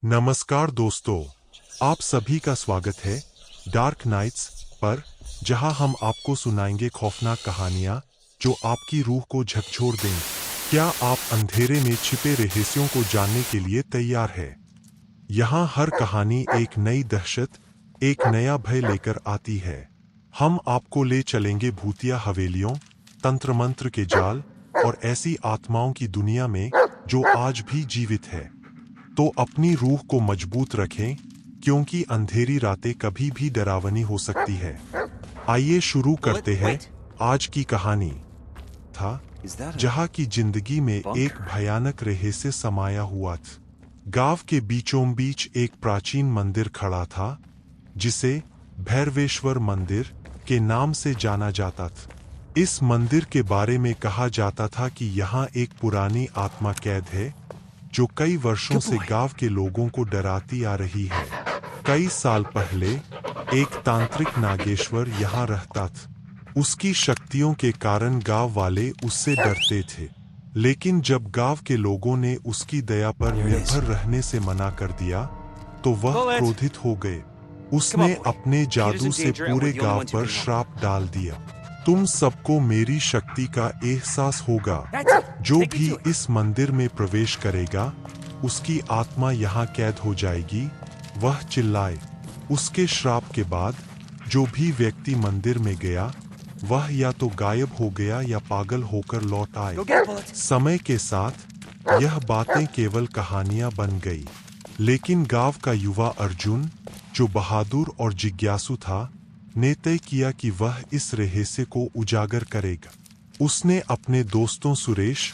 नमस्कार दोस्तों, आप सभी का स्वागत है डार्क नाइट्स पर, जहां हम आपको सुनाएंगे खौफनाक कहानियां जो आपकी रूह को झकझोर दें। क्या आप अंधेरे में छिपे रहस्यों को जानने के लिए तैयार हैं? यहां हर कहानी एक नई दहशत, एक नया भय लेकर आती है। हम आपको ले चलेंगे भूतिया हवेलियों, तंत्र मंत्र के जाल और ऐसी आत्माओं की दुनिया में जो आज भी जीवित है। तो अपनी रूह को मजबूत रखें, क्योंकि अंधेरी रातें कभी भी डरावनी हो सकती है। आइए शुरू करते हैं आज की कहानी। था जहां की जिंदगी में एक भयानक रहस्य समाया हुआ था। गांव के बीचों बीच एक प्राचीन मंदिर खड़ा था, जिसे भैरवेश्वर मंदिर के नाम से जाना जाता था। इस मंदिर के बारे में कहा जाता था कि यहाँ एक पुरानी आत्मा कैद है, जो कई वर्षों से गांव के लोगों को डराती आ रही है। कई साल पहले एक तांत्रिक नागेश्वर यहाँ रहता था। उसकी शक्तियों के कारण गांव वाले उससे डरते थे, लेकिन जब गांव के लोगों ने उसकी दया पर निर्भर रहने से मना कर दिया, तो वह क्रोधित हो गए। उसने अपने जादू से पूरे गांव पर श्राप डाल दिया। तुम सबको मेरी शक्ति का एहसास होगा। जो भी इस मंदिर में प्रवेश करेगा, उसकी आत्मा यहाँ कैद हो जाएगी। वह चिल्लाए। उसके श्राप के बाद जो भी व्यक्ति मंदिर में गया, वह या तो गायब हो गया या पागल होकर लौट आए। समय के साथ यह बातें केवल कहानियां बन गई, लेकिन गांव का युवा अर्जुन, जो बहादुर और जिज्ञासु था, ने तय किया कि वह इस रहस्य को उजागर करेगा। उसने अपने दोस्तों सुरेश,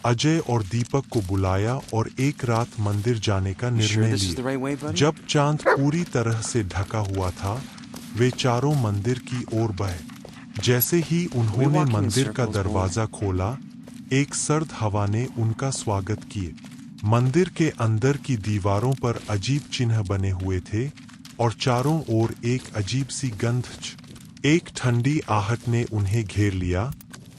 अजय और दीपक को बुलाया और एक रात मंदिर जाने का निर्णय लिया। जब चांद पूरी तरह से ढका हुआ था, वे चारों मंदिर की ओर बढ़े। जैसे ही उन्होंने मंदिर का दरवाजा खोला, एक सर्द हवा ने उनका स्वागत किया। मंदिर के अंदर की दीवारों पर अजीब चिन्ह बने हुए थे और चारों ओर एक अजीब सी गंध। एक ठंडी आहट ने उन्हें घेर लिया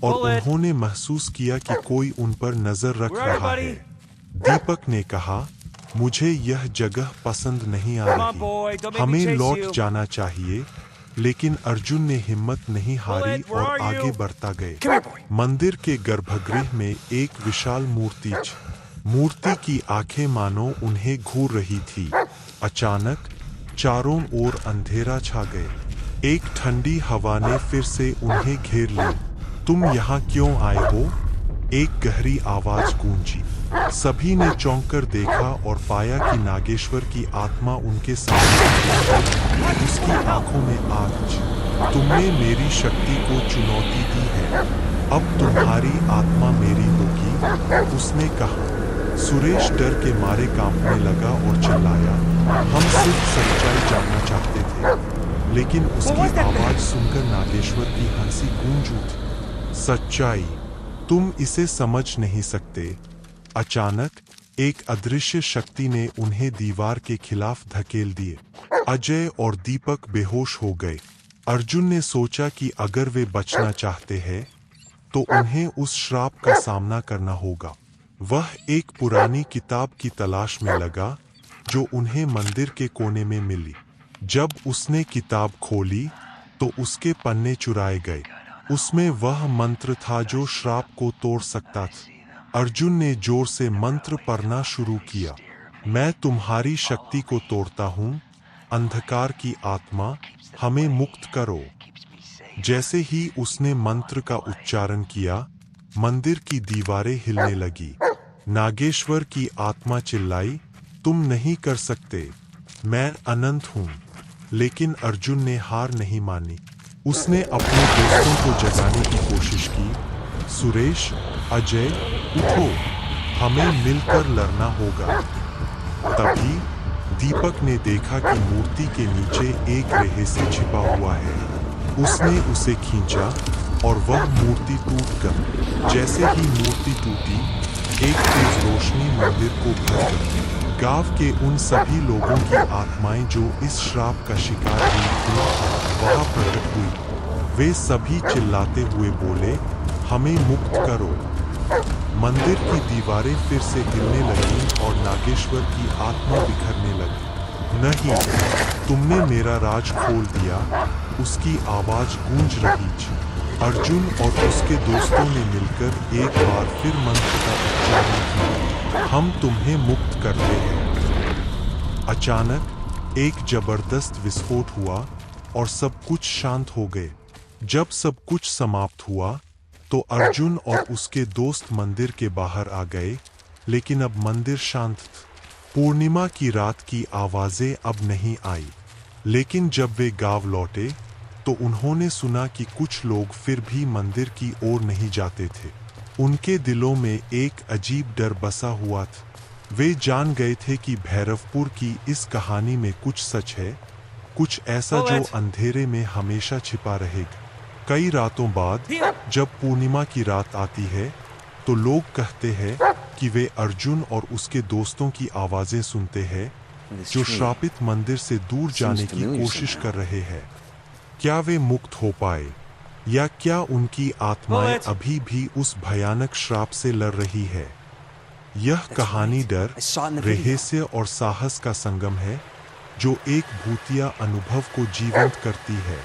और उन्होंने महसूस किया कि कोई उन पर नजर रख रहा है। दीपक ने कहा, मुझे यह जगह पसंद नहीं आ रही, हमें लौट जाना चाहिए। लेकिन अर्जुन ने हिम्मत नहीं हारी और आगे बढ़ता गए। मंदिर के गर्भगृह में एक विशाल मूर्ति मूर्ति की आंखें मानो उन्हें घूर रही थी। अचानक चारों ओर अंधेरा छा गए। एक ठंडी हवा ने फिर से उन्हें घेर लिया। तुम यहाँ क्यों आए हो? एक गहरी आवाज गूंजी। सभी ने चौंक कर देखा और पाया कि नागेश्वर की आत्मा उनके सामने। उसकी आंखों में आग। तुमने मेरी शक्ति को चुनौती दी है, अब तुम्हारी आत्मा मेरी होगी, उसने कहा। सुरेश डर के मारे कांपने लगा और चिल्लाया, हम सिर्फ सच्चाई जानना चाहते थे। लेकिन उसकी आवाज सुनकर नागेश्वर की हंसी गूंज उठी। सच्चाई? तुम इसे समझ नहीं सकते। अचानक एक अदृश्य शक्ति ने उन्हें दीवार के खिलाफ धकेल दिए। अजय और दीपक बेहोश हो गए। अर्जुन ने सोचा कि अगर वे बचना चाहते हैं, तो उन्हें उस श्राप का सामना करना होगा। वह एक पुरानी किताब की तलाश में लगा, जो उन्हें मंदिर के कोने में मिली। जब उसने किताब खोली, तो उसके पन्ने चुराए गए। उसमें वह मंत्र था जो श्राप को तोड़ सकता था। अर्जुन ने जोर से मंत्र पढ़ना शुरू किया। मैं तुम्हारी शक्ति को तोड़ता हूँ, अंधकार की आत्मा, हमें मुक्त करो। जैसे ही उसने मंत्र का उच्चारण किया, मंदिर की दीवारें हिलने लगी। नागेश्वर की आत्मा चिल्लाई, तुम नहीं कर सकते, मैं अनंत हूँ। लेकिन अर्जुन ने हार नहीं मानी। उसने अपने दोस्तों को जगाने की कोशिश की। सुरेश, अजय, उठो, हमें मिलकर लड़ना होगा। तभी दीपक ने देखा कि मूर्ति के नीचे एक रहस्य छिपा हुआ है। उसने उसे खींचा और वह मूर्ति टूट गई। जैसे ही मूर्ति टूटी, एक तेज रोशनी मंदिर को भर गई। गांव के उन सभी लोगों की आत्माएं जो इस श्राप का शिकार हुई थी, वहां प्रकट हुई। वे सभी चिल्लाते हुए बोले, हमें मुक्त करो। मंदिर की दीवारें फिर से हिलने लगीं और नागेश्वर की आत्मा बिखरने लगी। नहीं, तुमने मेरा राज खोल दिया, उसकी आवाज गूंज रही थी। अर्जुन और उसके दोस्तों ने मिलकर एक बार फिर मंत्र का उच्चारण किया। हम तुम्हें मुक्त करते हैं। अचानक एक जबरदस्त विस्फोट हुआ और सब कुछ शांत हो गए। जब सब कुछ समाप्त हुआ तो अर्जुन और उसके दोस्त मंदिर के बाहर आ गए, लेकिन अब मंदिर शांत था। पूर्णिमा की रात की आवाजें अब नहीं आई, लेकिन जब वे गांव लौटे तो उन्होंने सुना कि कुछ लोग फिर भी मंदिर की ओर नहीं जाते थे। उनके दिलों में एक अजीब डर बसा हुआ था। वे जान गए थे कि भैरवपुर की इस कहानी में कुछ सच है, कुछ ऐसा जो अंधेरे में हमेशा छिपा रहेगा। कई रातों बाद जब पूर्णिमा की रात आती है तो लोग कहते हैं कि वे अर्जुन और उसके दोस्तों की आवाजें सुनते हैं, जो श्रापित मंदिर से दूर जाने की कोशिश कर रहे हैं। क्या वे मुक्त हो पाए, या क्या उनकी आत्माएं अभी भी उस भयानक श्राप से लड़ रही है? यह कहानी डर, रहस्य और साहस का संगम है, जो एक भूतिया अनुभव को जीवंत करती है।